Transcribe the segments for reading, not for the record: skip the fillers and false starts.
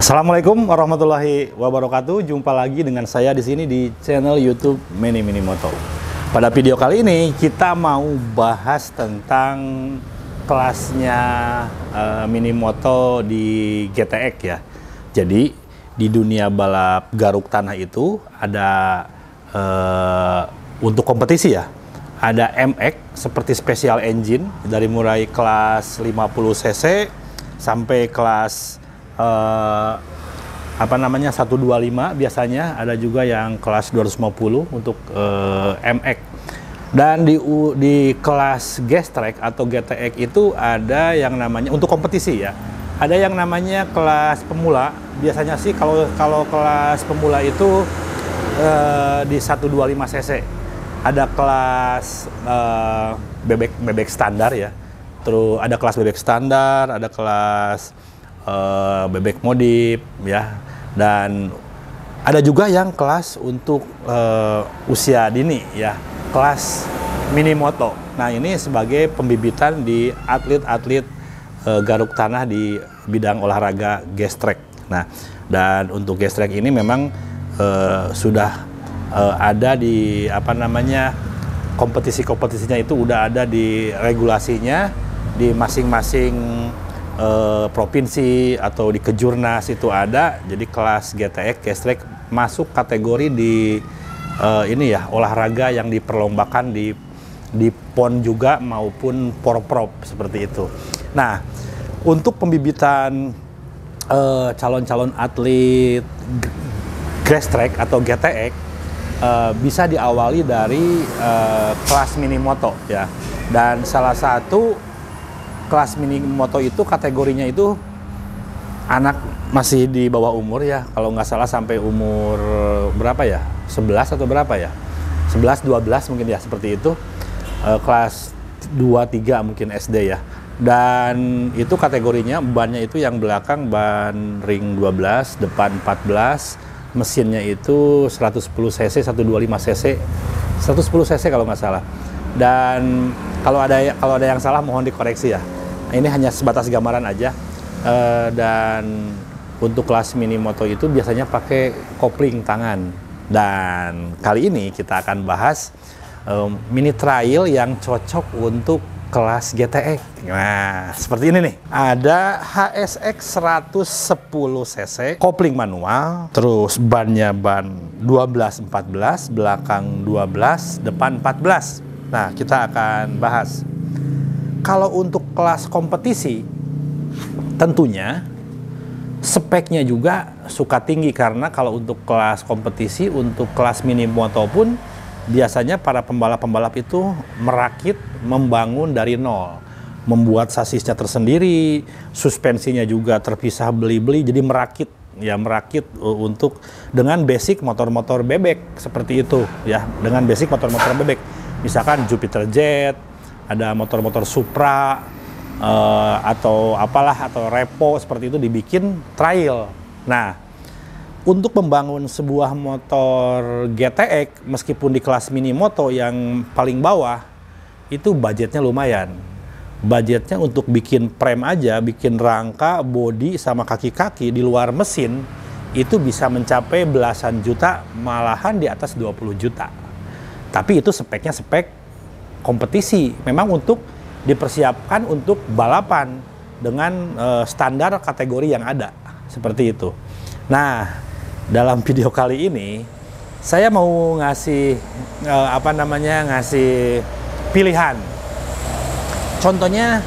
Assalamualaikum warahmatullahi wabarakatuh. Jumpa lagi dengan saya di sini di channel YouTube Mini Moto. Pada video kali ini kita mau bahas tentang kelasnya Mini Moto di GTX ya. Jadi di dunia balap garuk tanah itu ada untuk kompetisi ya. Ada MX seperti special engine dari mulai kelas 50 cc sampai kelas 125 biasanya, ada juga yang kelas 250 untuk MX. Dan di kelas Gestrek atau GTX itu ada yang namanya untuk kompetisi ya. Ada yang namanya kelas pemula. Biasanya sih kalau kelas pemula itu di 125 cc. Ada kelas bebek standar ya. Terus ada kelas bebek standar, ada kelas bebek modif ya, dan ada juga yang kelas untuk usia dini ya, kelas Mini Moto. Nah, ini sebagai pembibitan di atlet-atlet garuk tanah di bidang olahraga Gestrek. Nah, dan untuk Gestrek ini memang sudah ada di kompetisinya itu udah ada di regulasinya di masing-masing provinsi atau di kejurnas itu ada. Jadi kelas GTX Gestrek masuk kategori di ini ya, olahraga yang diperlombakan di PON juga maupun Porprov seperti itu. Nah, untuk pembibitan calon-calon atlet Gestrek atau GTX bisa diawali dari kelas Mini Moto ya. Dan salah satu kelas Mini Moto itu kategorinya itu anak masih di bawah umur ya, kalau nggak salah sampai umur berapa ya, 11 atau berapa ya, 11, 12 mungkin ya, seperti itu. Kelas 2, 3 mungkin SD ya. Dan itu kategorinya bannya itu yang belakang ban ring 12, depan 14, mesinnya itu 110 cc, 125 cc, 110 cc kalau nggak salah. Dan kalau ada yang salah mohon dikoreksi ya. Ini hanya sebatas gambaran aja. Dan untuk kelas Mini Moto itu biasanya pakai kopling tangan. Dan kali ini kita akan bahas mini trail yang cocok untuk kelas GTX. Nah, seperti ini nih. Ada HSX 110 cc, kopling manual, terus bannya ban 12-14, belakang 12, depan 14. Nah, kita akan bahas. Kalau untuk kelas kompetisi, tentunya speknya juga suka tinggi, karena kalau untuk kelas kompetisi, untuk kelas Mini Moto pun biasanya para pembalap-pembalap itu merakit, membangun dari nol, membuat sasisnya tersendiri, suspensinya juga terpisah beli-beli, jadi merakit untuk dengan basic motor-motor bebek seperti itu ya, dengan basic motor-motor bebek. Misalkan Jupiter Jet, ada motor-motor Supra, atau Repo seperti itu, dibikin trail. Nah, untuk membangun sebuah motor GTX meskipun di kelas Mini Moto yang paling bawah, itu budgetnya lumayan. Budgetnya untuk bikin frame aja, bikin rangka, bodi sama kaki-kaki di luar mesin itu bisa mencapai belasan juta, malahan di atas 20 juta. Tapi itu speknya spek kompetisi, memang untuk dipersiapkan untuk balapan dengan standar kategori yang ada, seperti itu. Nah, dalam video kali ini saya mau ngasih ngasih pilihan. Contohnya,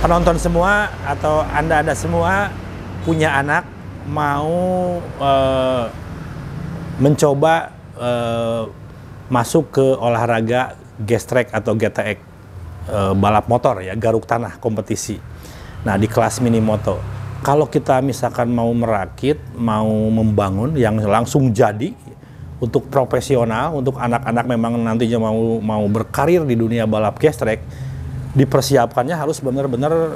penonton semua atau Anda semua punya anak mau mencoba masuk ke olahraga Gestrek atau GTX, balap motor ya, garuk tanah kompetisi. Nah, di kelas Mini Moto, kalau kita misalkan mau merakit, mau membangun yang langsung jadi untuk profesional, untuk anak-anak memang nantinya mau berkarir di dunia balap Gestrek, dipersiapkannya harus benar-benar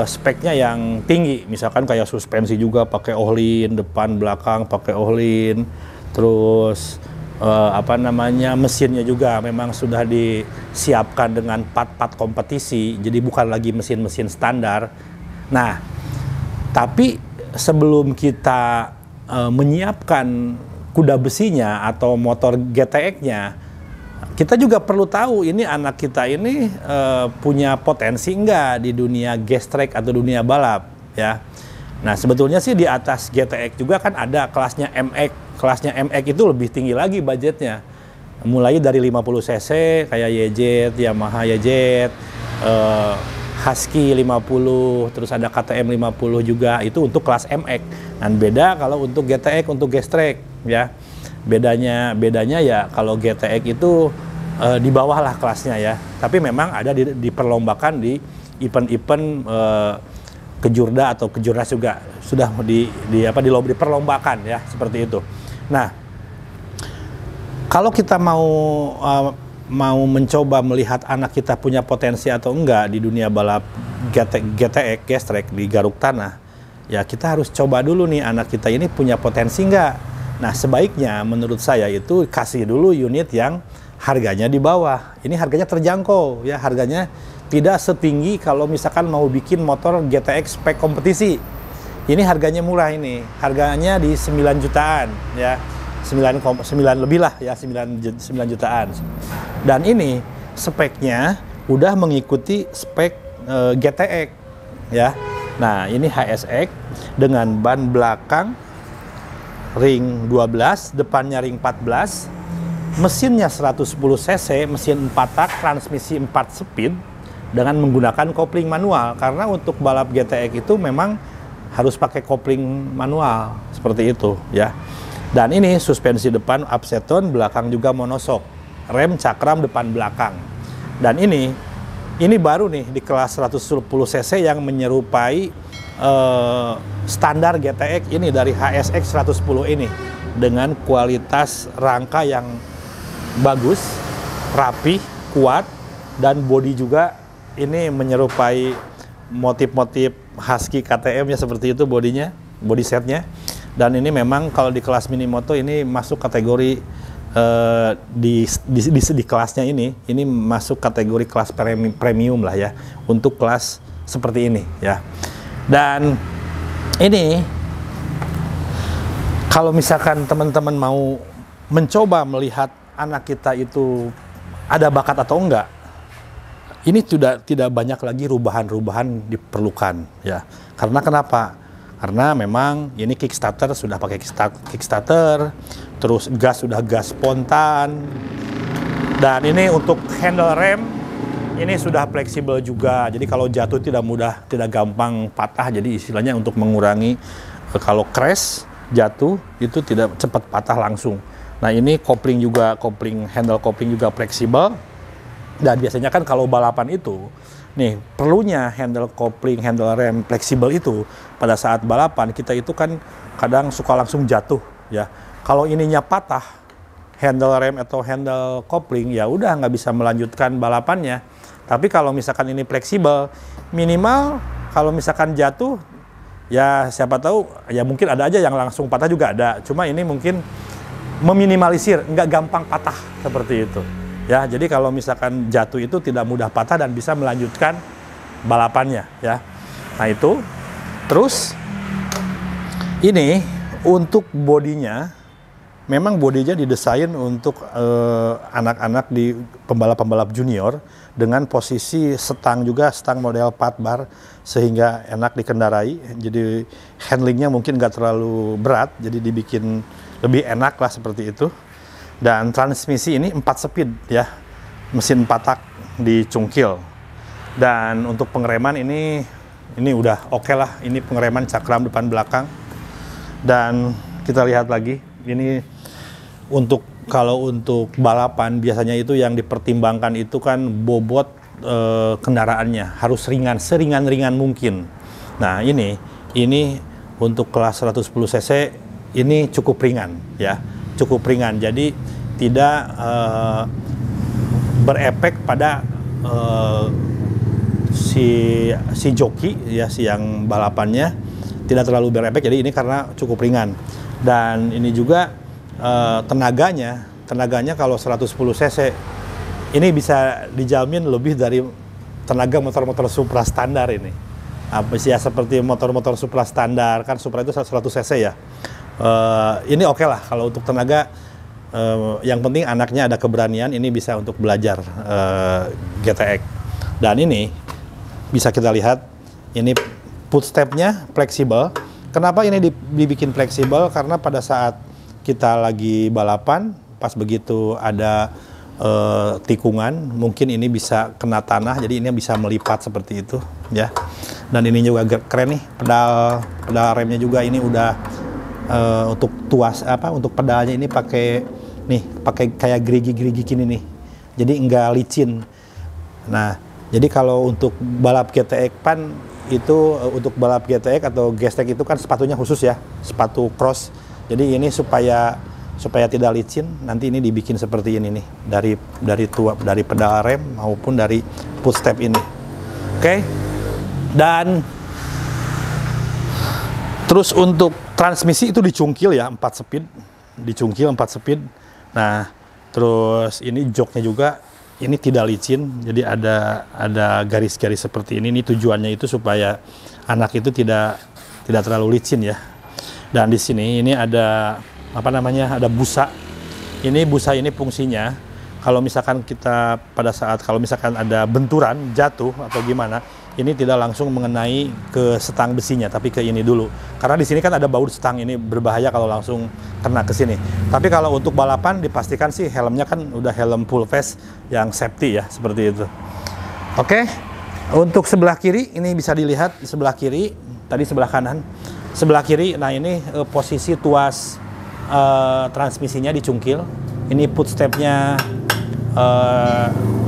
speknya yang tinggi. Misalkan kayak suspensi juga pakai Ohlin, depan belakang pakai Ohlin, terus mesinnya juga memang sudah disiapkan dengan part-part kompetisi, jadi bukan lagi mesin-mesin standar. Nah, tapi sebelum kita menyiapkan kuda besinya atau motor GTX-nya, kita juga perlu tahu ini anak kita ini punya potensi enggak di dunia gestrek atau dunia balap, ya. Nah, sebetulnya sih di atas GTX juga kan ada kelasnya MX. Kelasnya MX itu lebih tinggi lagi budgetnya. Mulai dari 50 cc kayak YZ, Yamaha YZ, Husky 50, terus ada KTM 50 juga, itu untuk kelas MX. Dan beda kalau untuk GTX, untuk gestrek, ya. Bedanya ya kalau GTX itu di bawah lah kelasnya, ya. Tapi memang ada diperlombakan di event-event kejurda atau kejurnas juga sudah diperlombakan, ya, seperti itu. Nah, kalau kita mau mencoba melihat anak kita punya potensi atau enggak di dunia balap GTX gestrek di garuk tanah, ya kita harus coba dulu nih anak kita ini punya potensi enggak. Nah, sebaiknya menurut saya itu kasih dulu unit yang harganya di bawah. Ini harganya terjangkau, ya, harganya tidak setinggi kalau misalkan mau bikin motor GTX spek kompetisi. Ini harganya murah ini. Harganya di 9 jutaan, ya. 9 lebih lah, ya, 9 jutaan. Dan ini speknya udah mengikuti spek GTX, ya. Nah, ini HSX dengan ban belakang ring 12, depannya ring 14. Mesinnya 110 cc, mesin 4 tak, transmisi 4 speed dengan menggunakan kopling manual, karena untuk balap GTX itu memang harus pakai kopling manual seperti itu, ya. Dan ini suspensi depan upseton, belakang juga monoshock, rem cakram depan belakang. Dan ini baru nih di kelas 110 cc yang menyerupai standar GTX ini dari HSX 110 ini, dengan kualitas rangka yang bagus, rapi, kuat, dan bodi juga ini menyerupai motif-motif Husky KTM, ya, seperti itu bodinya, body setnya. Dan ini memang kalau di kelas minimoto ini masuk kategori di kelasnya ini masuk kategori kelas premium lah, ya, untuk kelas seperti ini, ya. Dan ini kalau misalkan teman-teman mau mencoba melihat anak kita itu ada bakat atau enggak, ini tidak banyak lagi rubahan-rubahan diperlukan, ya. Karena kenapa? Karena memang ini Kickstarter sudah pakai Kickstarter, terus gas sudah gas spontan, dan ini untuk handle rem ini sudah fleksibel juga. Jadi kalau jatuh tidak gampang patah. Jadi istilahnya untuk mengurangi kalau crash jatuh itu tidak cepat patah langsung. Nah, ini handle kopling juga fleksibel. Dan biasanya kan kalau balapan itu, nih perlunya handle kopling, handle rem fleksibel itu pada saat balapan kita itu kan kadang suka langsung jatuh, ya. Kalau ininya patah, handle rem atau handle kopling, ya udah nggak bisa melanjutkan balapannya. Tapi kalau misalkan ini fleksibel, minimal kalau misalkan jatuh, ya siapa tahu, ya mungkin ada aja yang langsung patah juga ada. Cuma ini mungkin meminimalisir, nggak gampang patah seperti itu. Ya, jadi kalau misalkan jatuh itu tidak mudah patah dan bisa melanjutkan balapannya, ya. Nah, itu. Terus ini untuk bodinya, memang bodinya didesain untuk anak-anak di pembalap-pembalap junior dengan posisi stang model pat bar sehingga enak dikendarai. Jadi handlingnya mungkin nggak terlalu berat, jadi dibikin lebih enak lah seperti itu. Dan transmisi ini 4 speed, ya, mesin 4 tak di cungkil. Dan untuk pengereman ini udah oke lah, ini pengereman cakram depan belakang. Dan kita lihat lagi, ini kalau untuk balapan biasanya itu yang dipertimbangkan itu kan bobot kendaraannya harus seringan-ringan mungkin. Nah, ini untuk kelas 110 cc ini cukup ringan, ya, cukup ringan. Jadi tidak berefek pada si joki, ya, si yang balapannya tidak terlalu berefek. Jadi ini karena cukup ringan. Dan ini juga tenaganya kalau 110 cc ini bisa dijamin lebih dari tenaga motor-motor supra standar ini. apa sih ya, seperti motor-motor Supra standar kan, Supra itu 100 cc ya. Ini oke lah kalau untuk tenaga. Yang penting anaknya ada keberanian, ini bisa untuk belajar GTX. Dan ini bisa kita lihat, ini footstepnya fleksibel. Kenapa ini dibikin fleksibel? Karena pada saat kita lagi balapan, pas begitu ada tikungan, mungkin ini bisa kena tanah, jadi ini bisa melipat seperti itu ya. Dan ini juga keren nih, pedal remnya juga ini udah untuk untuk pedalnya ini pakai kayak gerigi-gerigi gini nih, jadi enggak licin. Nah, jadi kalau untuk balap GTX pan itu, untuk balap GTX atau gestek itu kan sepatunya khusus ya, sepatu cross. Jadi ini supaya tidak licin, nanti ini dibikin seperti ini nih, dari pedal rem maupun dari footstep ini. Oke. Dan terus untuk transmisi itu dicungkil ya, 4 speed. Dicungkil 4 speed. Nah, terus ini joknya juga ini tidak licin, jadi ada garis-garis seperti ini. Ini tujuannya itu supaya anak itu tidak terlalu licin ya. Dan di sini ini ada apa namanya, ada busa. Ini busa ini fungsinya kalau misalkan kita kalau misalkan ada benturan, jatuh atau gimana, ini tidak langsung mengenai ke setang besinya, tapi ke ini dulu. Karena di sini kan ada baut setang, ini berbahaya kalau langsung kena ke sini. Tapi kalau untuk balapan dipastikan sih helmnya kan udah helm full face yang safety ya, seperti itu. Oke. Untuk sebelah kiri ini bisa dilihat, di sebelah kiri, tadi sebelah kanan. Sebelah kiri, nah ini posisi tuas transmisinya dicungkil. Ini footstepnya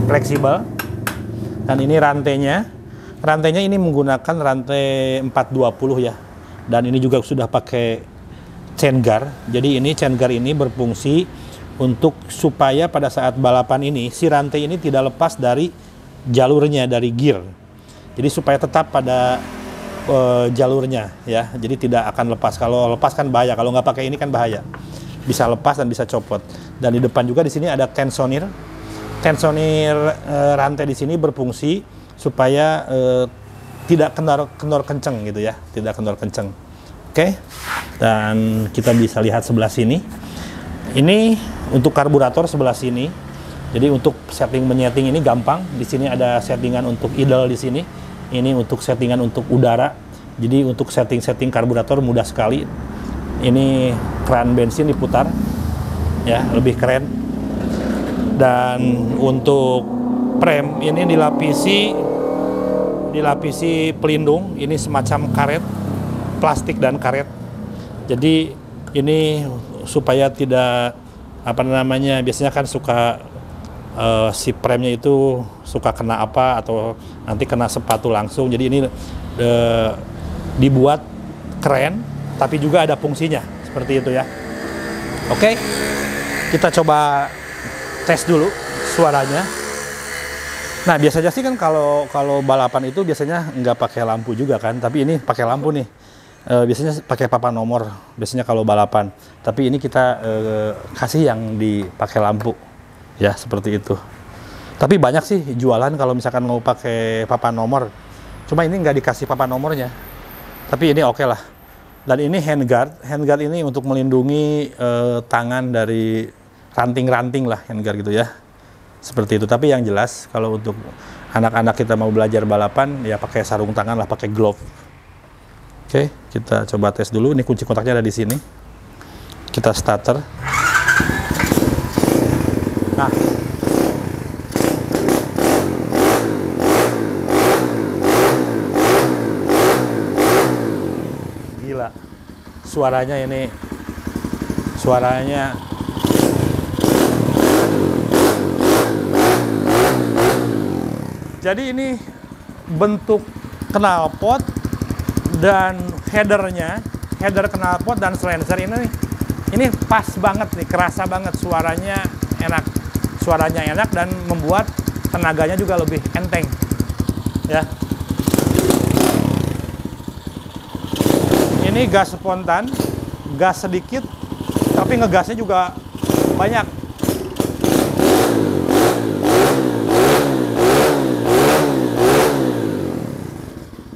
fleksibel. Dan ini rantainya. Rantainya ini menggunakan rantai 420 ya. Dan ini juga sudah pakai chain guard. Jadi ini chain guard ini berfungsi untuk supaya pada saat balapan ini si rantai ini tidak lepas dari jalurnya, dari gear. Jadi supaya tetap pada jalurnya ya. Jadi tidak akan lepas. Kalau lepas kan bahaya. Kalau nggak pakai ini kan bahaya. Bisa lepas dan bisa copot. Dan di depan juga di sini ada tensionir. Tensionir rantai di sini berfungsi supaya tidak kendor kenceng gitu ya, tidak kendor kenceng. Oke. Dan kita bisa lihat sebelah sini. Ini untuk karburator sebelah sini. Jadi untuk setting menyeting ini gampang. Di sini ada settingan untuk idle di sini. Ini untuk settingan untuk udara. Jadi untuk setting karburator mudah sekali. Ini keran bensin diputar. Ya, lebih keren. Dan untuk prem ini dilapisi pelindung, ini semacam karet, plastik dan karet. Jadi ini supaya tidak apa namanya, biasanya kan suka si premnya itu suka kena apa atau nanti kena sepatu langsung. Jadi ini dibuat keren, tapi juga ada fungsinya seperti itu ya. Oke, kita coba tes dulu suaranya. Nah, biasanya sih kan kalau balapan itu biasanya nggak pakai lampu juga kan, tapi ini pakai lampu nih. Biasanya pakai papan nomor, biasanya kalau balapan. Tapi ini kita kasih yang dipakai lampu, ya seperti itu. Tapi banyak sih jualan kalau misalkan mau pakai papan nomor. Cuma ini nggak dikasih papan nomornya. Tapi ini oke lah. Dan ini handguard. Handguard ini untuk melindungi tangan dari ranting-ranting lah, handguard gitu ya. Seperti itu. Tapi yang jelas kalau untuk anak-anak kita mau belajar balapan ya pakai sarung tangan lah, pakai glove. Oke, kita coba tes dulu. Ini kunci kontaknya ada di sini. Kita starter. Nah, gila suaranya ini, suaranya jadi ini bentuk knalpot dan headernya, header knalpot dan silencer ini pas banget nih, kerasa banget suaranya enak. Suaranya enak dan membuat tenaganya juga lebih enteng. Ya. Ini gas spontan, gas sedikit, tapi ngegasnya juga banyak.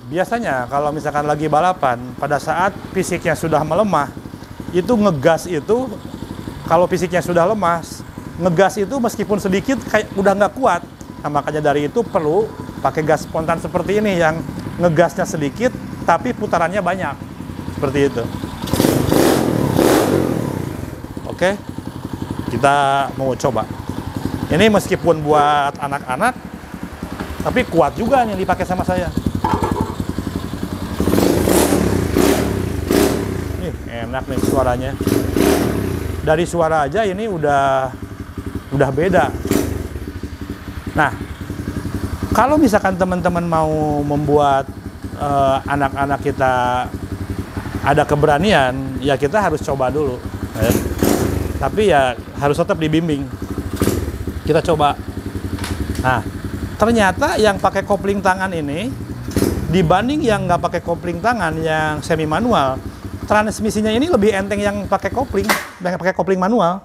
biasanya kalau misalkan lagi balapan, pada saat fisiknya sudah melemah, itu ngegas itu, kalau fisiknya sudah lemah, ngegas itu meskipun sedikit kayak udah nggak kuat. Nah, makanya dari itu perlu pakai gas spontan seperti ini yang ngegasnya sedikit tapi putarannya banyak. Seperti itu. Oke, kita mau coba. Ini meskipun buat anak-anak, tapi kuat juga nih dipakai sama saya. Nih, enak nih suaranya. Dari suara aja ini udah beda. Nah, kalau misalkan teman-teman mau membuat anak-anak kita ada keberanian, ya kita harus coba dulu. Tapi ya harus tetap dibimbing. Kita coba. Nah, ternyata yang pakai kopling tangan ini dibanding yang nggak pakai kopling tangan yang semi manual, transmisinya ini lebih enteng yang pakai kopling manual.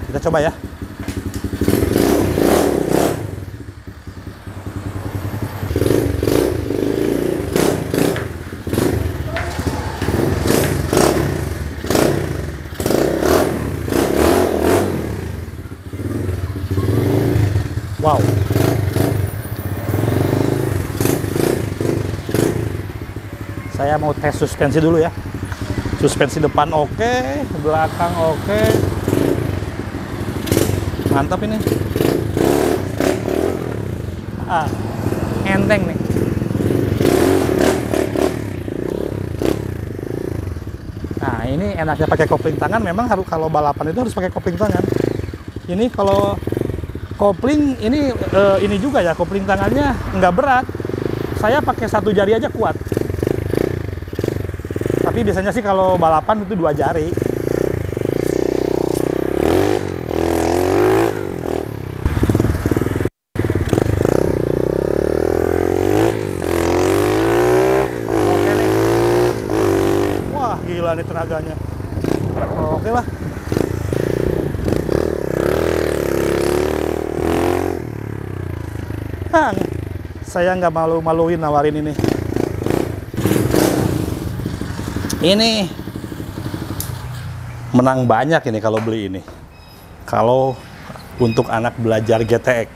Kita coba ya. Wow. Saya mau tes suspensi dulu ya. Suspensi depan oke, belakang oke. Mantap ini. Enteng nih. Nah, ini enaknya pakai kopling tangan. Memang harus kalau balapan itu harus pakai kopling tangan. Ini kalau kopling ini juga ya, kopling tangannya nggak berat. Saya pakai satu jari aja kuat. Tapi biasanya sih kalau balapan itu 2 jari. Oke nih. Wah, gila nih tenaganya. Oke lah. Saya nggak malu-maluin nawarin ini. Ini menang banyak ini kalau beli ini. Kalau untuk anak belajar GTX.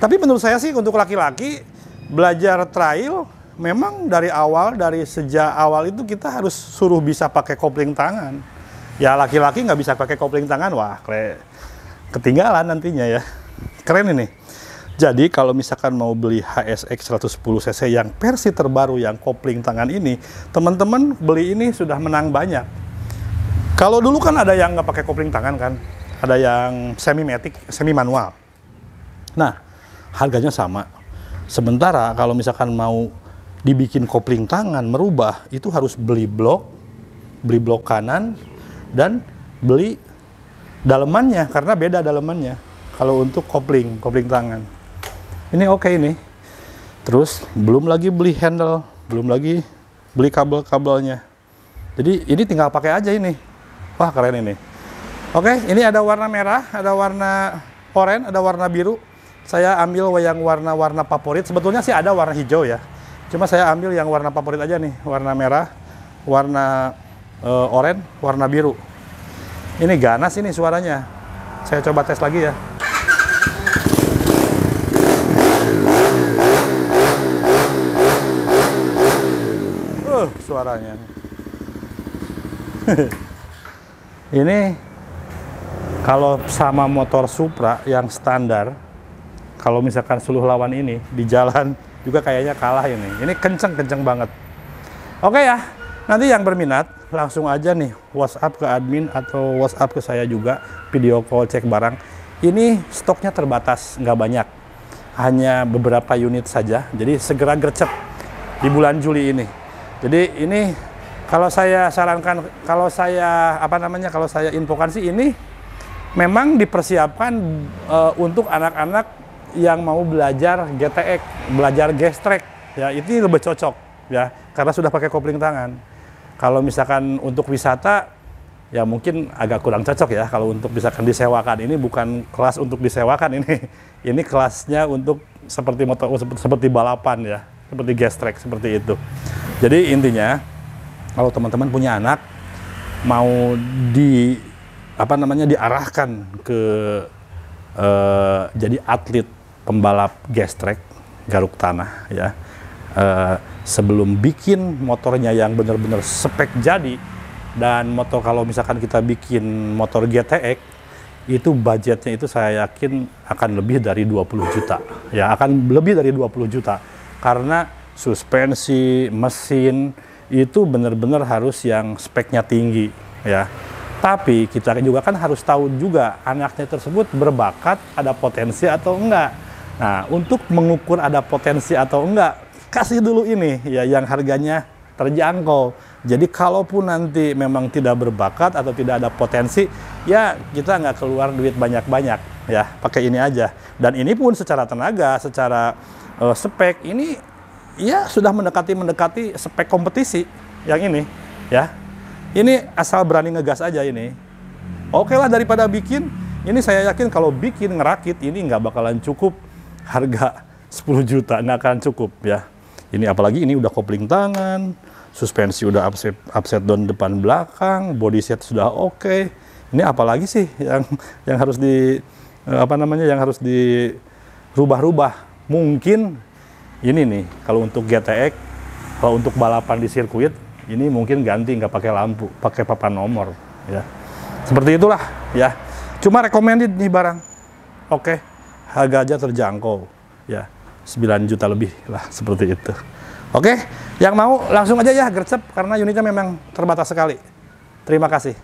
Tapi menurut saya sih untuk laki-laki belajar trail memang dari sejak awal itu kita harus suruh bisa pakai kopling tangan. Ya laki-laki nggak bisa pakai kopling tangan, wah ketinggalan nantinya ya. Keren ini. Jadi kalau misalkan mau beli HSX 110 cc yang versi terbaru yang kopling tangan ini, teman-teman beli ini sudah menang banyak. Kalau dulu kan ada yang nggak pakai kopling tangan kan, ada yang semi-matic, semi manual. Nah, harganya sama. Sementara kalau misalkan mau dibikin kopling tangan merubah, itu harus beli blok kanan dan beli dalemannya karena beda dalemannya. Kalau untuk kopling tangan. Ini oke ini. Terus belum lagi beli handle, belum lagi beli kabel-kabelnya. Jadi ini tinggal pakai aja ini. Wah, keren ini. Oke, ini ada warna merah, ada warna oranye, ada warna biru. Saya ambil yang warna-warna favorit. Sebetulnya sih ada warna hijau ya. Cuma saya ambil yang warna favorit aja nih, warna merah, warna oranye, warna biru. Ini ganas ini suaranya. Saya coba tes lagi ya. Suaranya. Ini kalau sama motor Supra yang standar, kalau misalkan Suluh lawan ini di jalan juga kayaknya kalah ini. Ini kenceng banget. Oke ya, nanti yang berminat langsung aja nih WhatsApp ke admin atau WhatsApp ke saya juga, video call cek barang. Ini stoknya terbatas, nggak banyak, hanya beberapa unit saja. Jadi segera gercep di bulan Juli ini. Jadi ini kalau saya sarankan, kalau saya infokan sih ini memang dipersiapkan untuk anak-anak yang mau belajar GTX, belajar gestrek ya, itu lebih cocok ya karena sudah pakai kopling tangan. Kalau misalkan untuk wisata ya mungkin agak kurang cocok ya kalau untuk misalkan disewakan. Ini bukan kelas untuk disewakan ini. Ini kelasnya untuk seperti motor seperti balapan ya, seperti gas track seperti itu. Jadi intinya kalau teman-teman punya anak mau diarahkan ke jadi atlet pembalap gas track garuk tanah ya, sebelum bikin motornya yang benar-benar spek jadi, dan motor kalau misalkan kita bikin motor GTX itu budgetnya itu saya yakin akan lebih dari 20 juta ya, akan lebih dari 20 juta karena suspensi, mesin itu benar-benar harus yang speknya tinggi ya. Tapi kita juga kan harus tahu juga anaknya tersebut berbakat, ada potensi atau enggak. Nah, untuk mengukur ada potensi atau enggak, kasih dulu ini ya yang harganya terjangkau. Jadi kalaupun nanti memang tidak berbakat atau tidak ada potensi, ya kita nggak keluar duit banyak-banyak ya, pakai ini aja. Dan ini pun secara tenaga, secara spek ini ya sudah mendekati spek kompetisi yang ini ya. Ini asal berani ngegas aja ini. Oke lah, daripada bikin, ini saya yakin kalau bikin ngerakit ini nggak bakalan cukup harga 10 juta, nggak akan cukup ya. Ini apalagi ini udah kopling tangan, suspensi udah upside down depan belakang, body set sudah oke. Ini apalagi sih yang harus yang harus dirubah-rubah. Mungkin ini nih kalau untuk GTX, kalau untuk balapan di sirkuit ini mungkin ganti nggak pakai lampu, pakai papan nomor ya. Seperti itulah ya. Cuma recommended nih barang. Oke, harga aja terjangkau ya. 9 juta lebih lah seperti itu. Oke, yang mau langsung aja ya gercep karena unitnya memang terbatas sekali. Terima kasih.